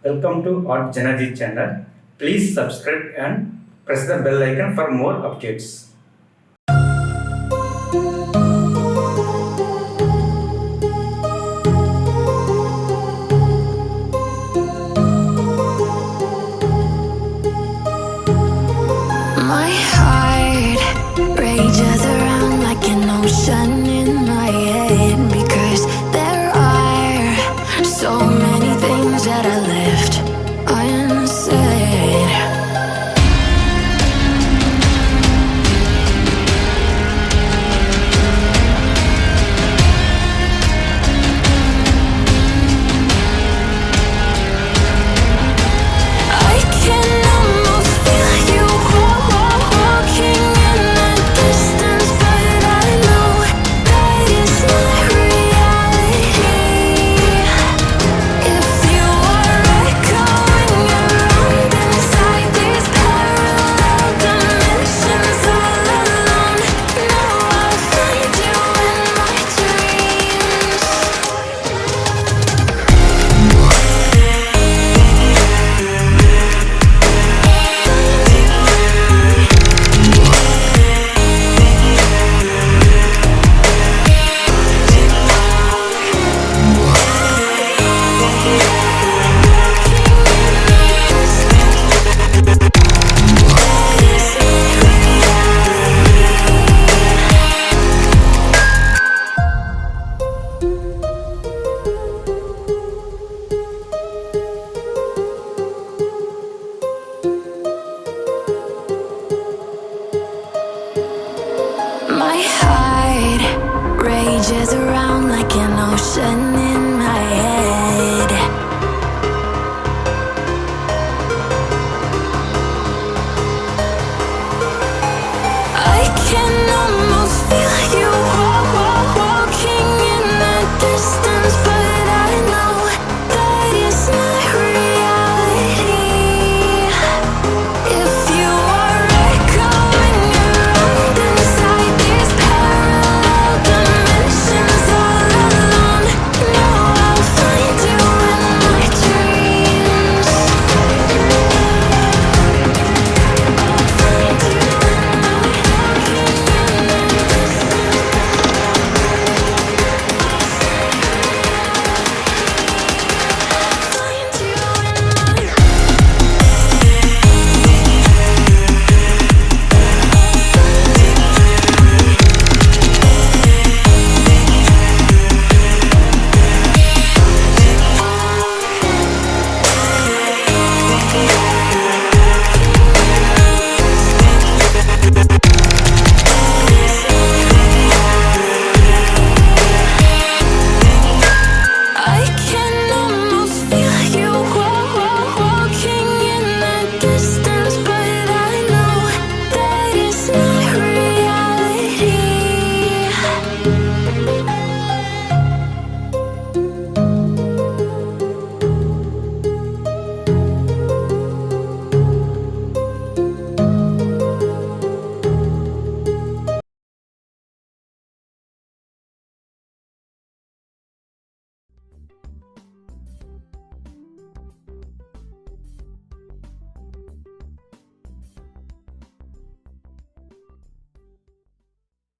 Welcome to Art Janaji channel. Please subscribe and press the bell icon for more updates. My heart rages around like an ocean in my head, because there are so many things that I left unsaid. I can almost feel you walking in the distance, but I know that it's not reality. If you are echoing around inside these parallel dimensions all alone, know I'll find you in my dreams. My heart rages around like an ocean